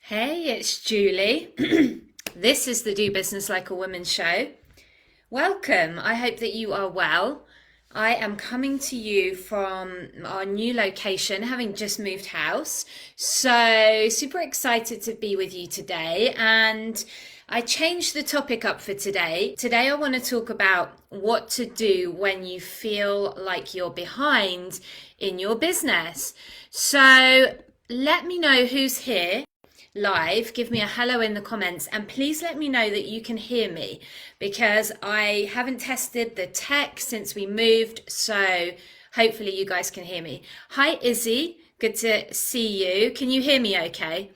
Hey, it's Julie. This is the Do Business Like a Woman show. Welcome. I hope that you are well. I am coming to you from our new location, having just moved house. So, super excited to be with you today. And I changed the topic up for today. Today, I want to talk about what to do when you feel like you're behind in your business. So, let me know who's here live. Give me a hello in the comments, and please let me know that you can hear me because I haven't tested the tech since we moved, so hopefully you guys can hear me. Hi Izzy, good to see you. Can you hear me okay?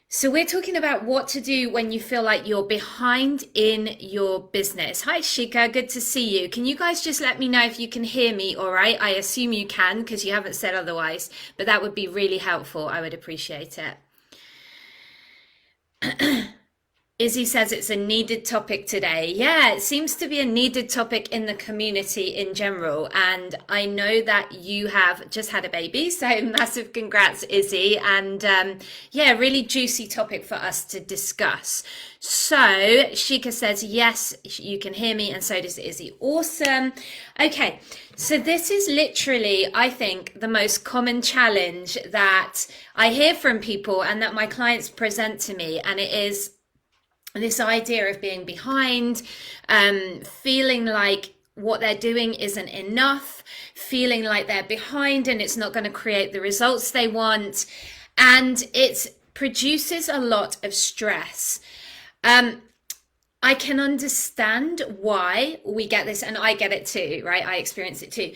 So we're talking about what to do when you feel like you're behind in your business. Hi Shika, good to see you. Can you guys just let me know if you can hear me all right? I assume you can because you haven't said otherwise, but that would be really helpful. I would appreciate it. Izzy says it's a needed topic today. Yeah, it seems to be a needed topic in the community in general. And I know that you have just had a baby. So massive congrats, Izzy. And yeah, really juicy topic for us to discuss. So Shika says, yes, you can hear me. And so does Izzy. Awesome. Okay. So this is literally, I think, the most common challenge that I hear from people and that my clients present to me. And it is this idea of being behind, feeling like what they're doing isn't enough, feeling like they're behind and it's not going to create the results they want. And it produces a lot of stress. I can understand why we get this, and I get it too, right? I experience it too.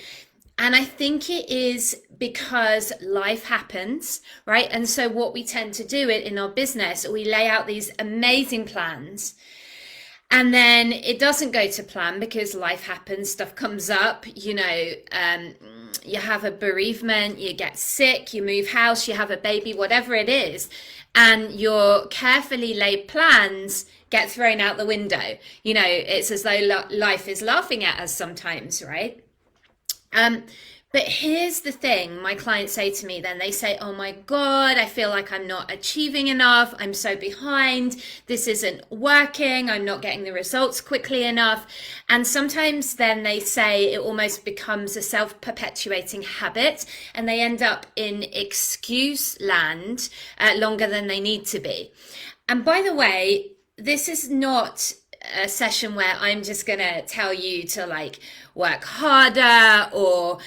And I think it is because life happens, right? And so what we tend to do it in our business, we lay out these amazing plans and then it doesn't go to plan because life happens, stuff comes up, you have a bereavement, you get sick, you move house, you have a baby, whatever it is. And your carefully laid plans get thrown out the window. It's as though life is laughing at us sometimes, right? But here's the thing, my clients say to me then, they say, oh my God, I feel like I'm not achieving enough. I'm so behind. This isn't working. I'm not getting the results quickly enough. And sometimes then they say it almost becomes a self-perpetuating habit and they end up in excuse land longer than they need to be. And by the way, this is not a session where I'm just going to tell you to like work harder or,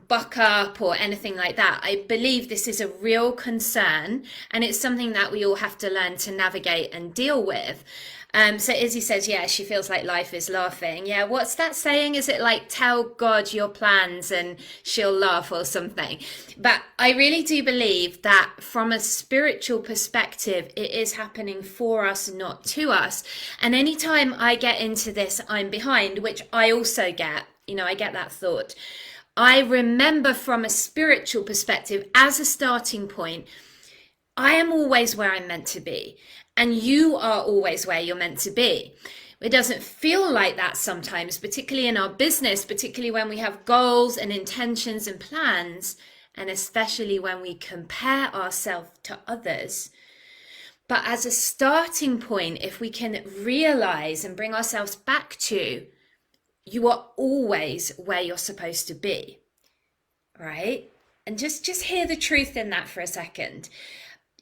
buck up or anything like that. I believe this is a real concern and it's something that we all have to learn to navigate and deal with. So Izzy says, yeah, she feels like life is laughing. Yeah, what's that saying? Is it like tell God your plans and she'll laugh or something? But I really do believe that from a spiritual perspective, it is happening for us, not to us. And anytime I get into this, I'm behind, which I also get, I get that thought. I remember from a spiritual perspective, as a starting point, I am always where I'm meant to be. And you are always where you're meant to be. It doesn't feel like that sometimes, particularly in our business, particularly when we have goals and intentions and plans, and especially when we compare ourselves to others. But as a starting point, if we can realize and bring ourselves back to, you are always where you're supposed to be, right? And just hear the truth in that for a second.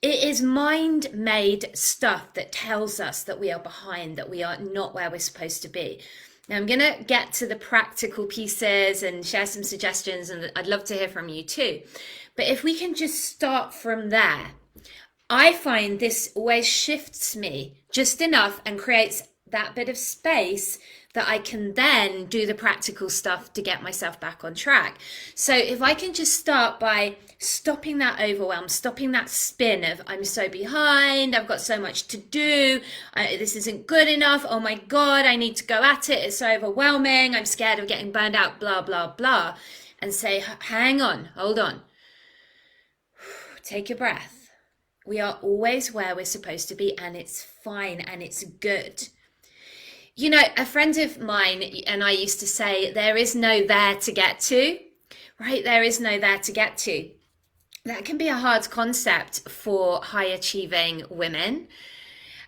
It is mind-made stuff that tells us that we are behind, that we are not where we're supposed to be. Now, I'm going to get to the practical pieces and share some suggestions, and I'd love to hear from you too. But if we can just start from there, I find this always shifts me just enough and creates that bit of space that I can then do the practical stuff to get myself back on track. So if I can just start by stopping that overwhelm, stopping that spin of I'm so behind, I've got so much to do, this isn't good enough, oh my God, I need to go at it, it's so overwhelming, I'm scared of getting burned out, blah, blah, blah. And say, hang on, hold on. Take a breath. We are always where we're supposed to be and it's fine and it's good. A friend of mine and I used to say, there is no there to get to, right? There is no there to get to. that can be a hard concept for high achieving women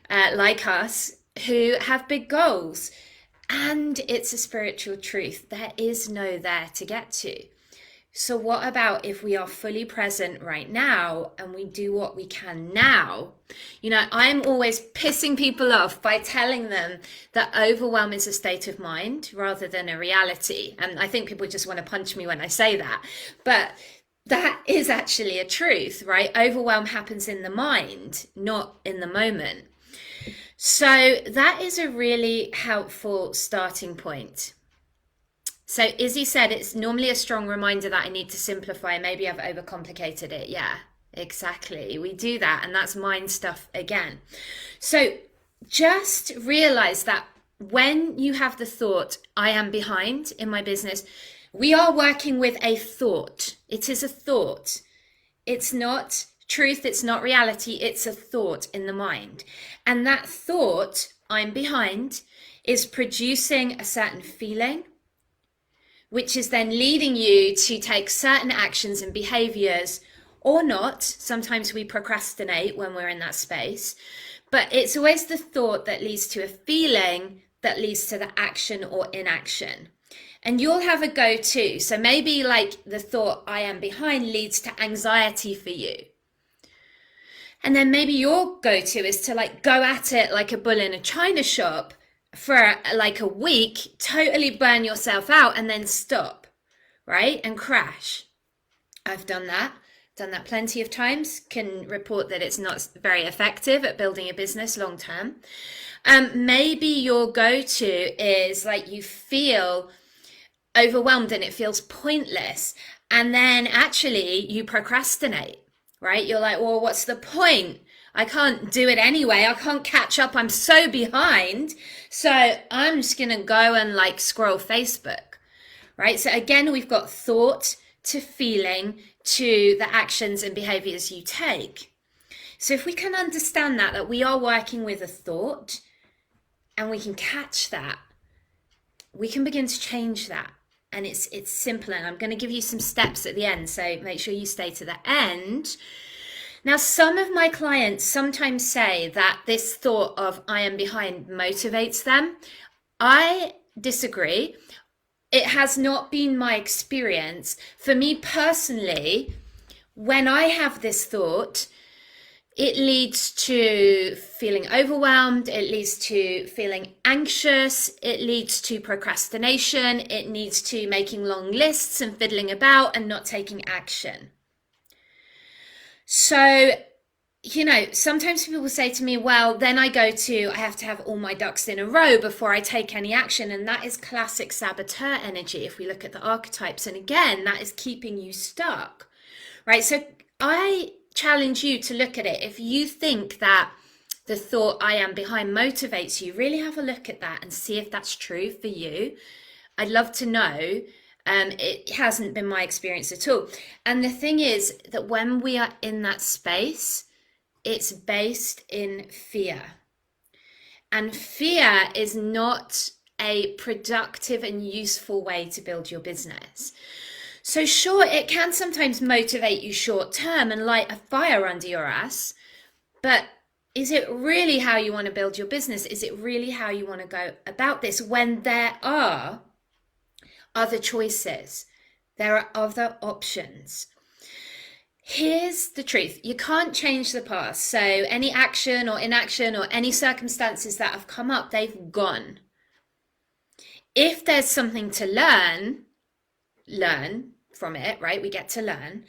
like us who have big goals. And it's a spiritual truth. There is no there to get to. So, what about if we are fully present right now and we do what we can now? You know, I'm always pissing people off by telling them that overwhelm is a state of mind rather than a reality. And I think people just want to punch me when I say that. But that is actually a truth, right? Overwhelm happens in the mind, not in the moment. So that is a really helpful starting point. So Izzy said it's normally a strong reminder that I need to simplify. Maybe I've overcomplicated it. Yeah, exactly. We do that, and that's mind stuff again. So just realize that when you have the thought, I am behind in my business, we are working with a thought. It is a thought. It's not truth, it's not reality, it's a thought in the mind. And that thought, I'm behind, is producing a certain feeling, which is then leading you to take certain actions and behaviors or not. Sometimes we procrastinate when we're in that space, but it's always the thought that leads to a feeling that leads to the action or inaction. And you'll have a go-to. So maybe like the thought, I am behind, leads to anxiety for you. And then maybe your go-to is to like go at it like a bull in a china shop for like a week, totally burn yourself out and then stop, right? And crash. I've done that plenty of times, can report that it's not very effective at building a business long term. Maybe your go-to is like you feel overwhelmed and it feels pointless. And then actually you procrastinate, right? You're like, well, what's the point? I can't do it anyway. I can't catch up. I'm so behind. So I'm just going to go and like scroll Facebook, right? So again, we've got thought to feeling to the actions and behaviors you take. So if we can understand that we are working with a thought and we can catch that, we can begin to change that. And it's simple. And I'm going to give you some steps at the end. So make sure you stay to the end. Now, some of my clients sometimes say that this thought of I am behind motivates them. I disagree. It has not been my experience. For me personally, when I have this thought, it leads to feeling overwhelmed. It leads to feeling anxious. It leads to procrastination. It leads to making long lists and fiddling about and not taking action. So, you know, sometimes people say to me, well, then I have to have all my ducks in a row before I take any action. And that is classic saboteur energy. If we look at the archetypes, and again, that is keeping you stuck, right? So I challenge you to look at it. If you think that the thought I am behind motivates you, really have a look at that and see if that's true for you. I'd love to know. It hasn't been my experience at all. And the thing is that when we are in that space, it's based in fear. And fear is not a productive and useful way to build your business. So sure, it can sometimes motivate you short term and light a fire under your ass, but is it really how you want to build your business? Is it really how you want to go about this when there are other choices? There are other options. Here's the truth. You can't change the past. So any action or inaction or any circumstances that have come up, they've gone. If there's something to learn from it, right? We get to learn.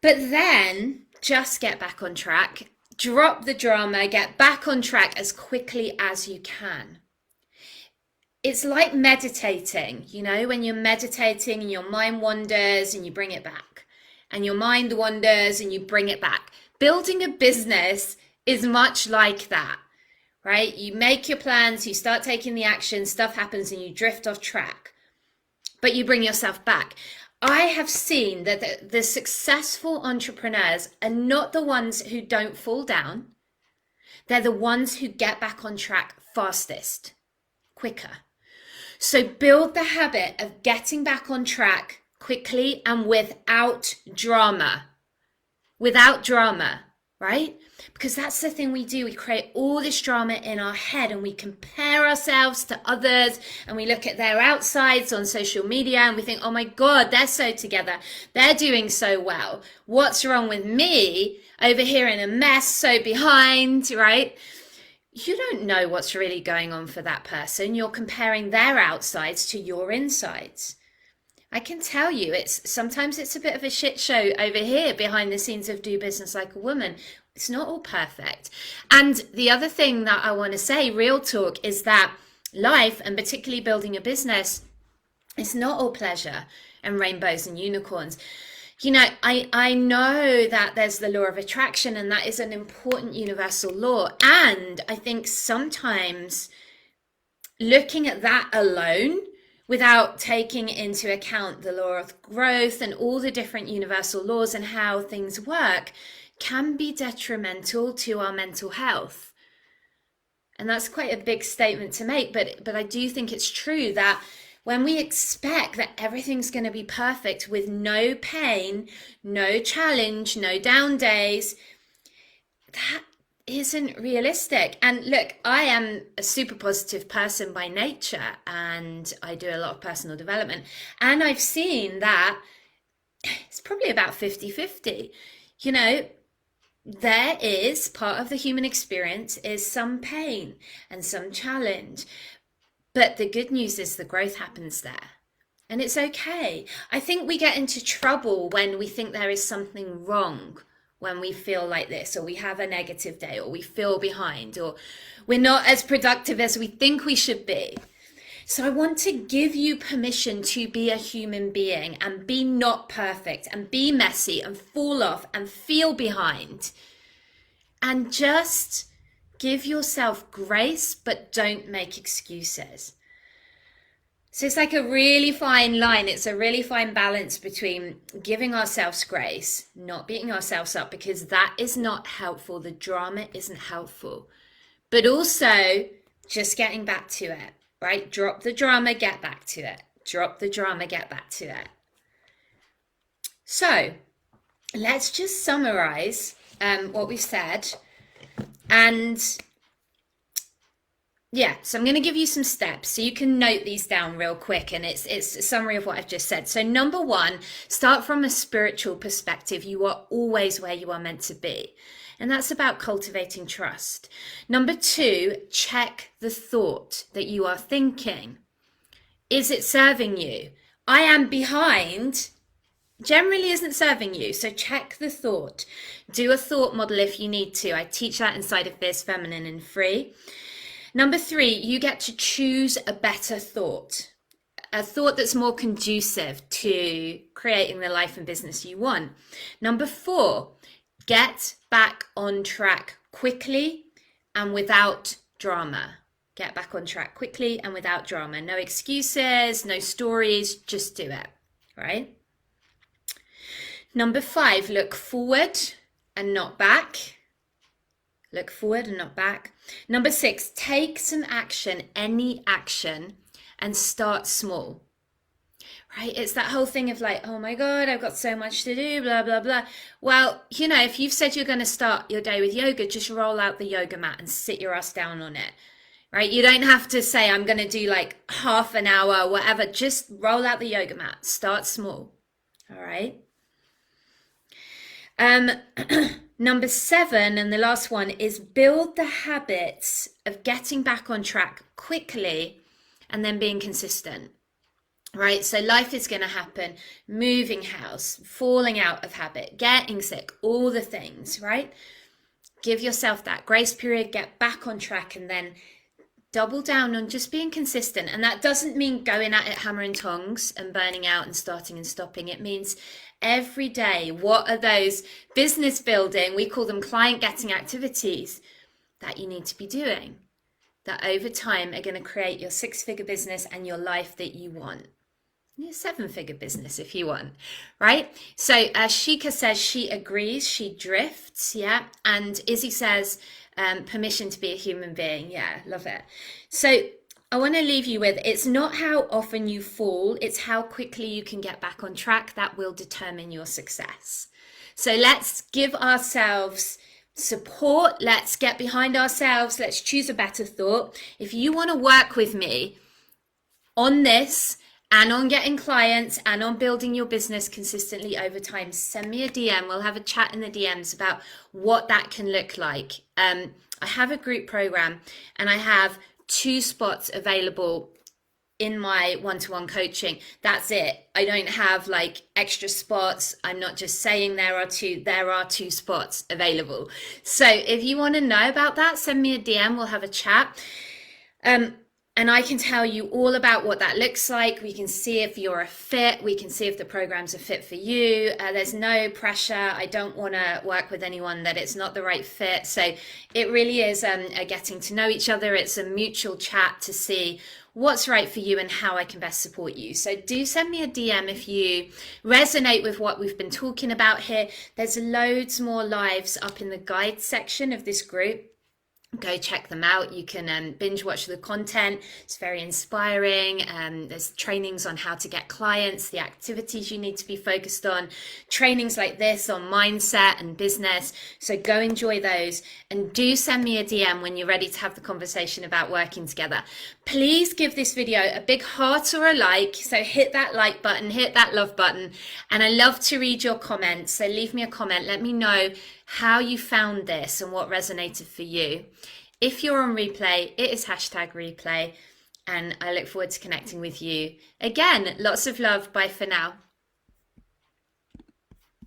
But then just get back on track. Drop the drama. Get back on track as quickly as you can. It's like meditating, you know, when you're meditating and your mind wanders and you bring it back, and your mind wanders and you bring it back. Building a business is much like that, right? You make your plans, you start taking the action, stuff happens and you drift off track, but you bring yourself back. I have seen that the successful entrepreneurs are not the ones who don't fall down. They're the ones who get back on track fastest, quicker. So build the habit of getting back on track quickly and without drama. without drama, right? Because that's the thing we do. We create all this drama in our head and we compare ourselves to others and we look at their outsides on social media and we think, oh my God, they're so together. They're doing so well. What's wrong with me over here in a mess, so behind, right? You don't know what's really going on for that person. You're comparing their outsides to your insides. I can tell you, it's sometimes it's a bit of a shit show over here behind the scenes of Do Business Like a Woman. It's not all perfect. And the other thing that I want to say, real talk, is that life, and particularly building a business, is not all pleasure and rainbows and unicorns. You know, I know that there's the law of attraction, and that is an important universal law. And I think sometimes looking at that alone, without taking into account the law of growth and all the different universal laws and how things work, can be detrimental to our mental health. And that's quite a big statement to make, but I do think it's true that when we expect that everything's going to be perfect with no pain, no challenge, no down days, that isn't realistic. And look, I am a super positive person by nature, and I do a lot of personal development, and I've seen that it's probably about 50-50. You know, there is part of the human experience is some pain and some challenge, but the good news is the growth happens there. And it's okay. I think we get into trouble when we think there is something wrong when we feel like this, or we have a negative day, or we feel behind, or we're not as productive as we think we should be. So I want to give you permission to be a human being and be not perfect and be messy and fall off and feel behind. And just give yourself grace, but don't make excuses. So it's like a really fine line. It's a really fine balance between giving ourselves grace, not beating ourselves up, because that is not helpful. The drama isn't helpful. But also just getting back to it, right? Drop the drama, get back to it. Drop the drama, get back to it. So let's just summarize what we've said. And yeah, so I'm going to give you some steps so you can note these down real quick, and it's a summary of what I've just said. So number one, start from a spiritual perspective. You are always where you are meant to be. And that's about cultivating trust. Number two, check the thought that you are thinking. Is it serving you? I am behind generally isn't serving you. So check the thought. Do a thought model if you need to. I teach that inside of Fierce Feminine and Free. Number three, you get to choose a better thought, a thought that's more conducive to creating the life and business you want. Number four, get back on track quickly and without drama. Get back on track quickly and without drama. No excuses, no stories, just do it, right? Number five, look forward and not back. Look forward and not back. Number six, take some action, any action, and start small. Right? It's that whole thing of like, oh my God, I've got so much to do, blah, blah, blah. Well, you know, if you've said you're going to start your day with yoga, just roll out the yoga mat and sit your ass down on it. Right? You don't have to say, I'm going to do like half an hour, whatever. Just roll out the yoga mat. Start small. All right? Number seven, and the last one, is build the habits of getting back on track quickly and then being consistent, right? So life is going to happen, moving house, falling out of habit, getting sick, all the things, right? Give yourself that grace period, get back on track, and then double down on just being consistent. And that doesn't mean going at it hammer and tongs and burning out and starting and stopping. It means every day, what are those business building, we call them client getting activities that you need to be doing that over time are going to create your 6-figure business and your life that you want. Your 7-figure business if you want, right? So Shika says she agrees, she drifts, yeah. And Izzy says permission to be a human being. Yeah, love it. So I want to leave you with, it's not how often you fall, it's how quickly you can get back on track that will determine your success. So let's give ourselves support. Let's get behind ourselves. Let's choose a better thought. If you want to work with me on this and on getting clients and on building your business consistently over time, send me a DM. We'll have a chat in the DMs about what that can look like. I have a group program and I have 2 spots available in my one-to-one coaching. That's it. I don't have like extra spots. I'm not just saying there are 2 spots available. So if you want to know about that, send me a DM. We'll have a chat. And I can tell you all about what that looks like. We can see if you're a fit. We can see if the program's a fit for you. There's no pressure. I don't want to work with anyone that it's not the right fit. So it really is a getting to know each other. It's a mutual chat to see what's right for you and how I can best support you. So do send me a DM if you resonate with what we've been talking about here. There's loads more lives up in the guide section of this group. Go check them out. You can binge watch the content. It's very inspiring. There's trainings on how to get clients, the activities you need to be focused on, trainings like this on mindset and business. So go enjoy those, and do send me a DM when you're ready to have the conversation about working together. Please give this video a big heart or a like. So hit that like button, hit that love button. And I love to read your comments. So leave me a comment. Let me know how you found this and what resonated for you. If you're on replay, it is #replay, and I look forward to connecting with you again. Lots of love. Bye for now.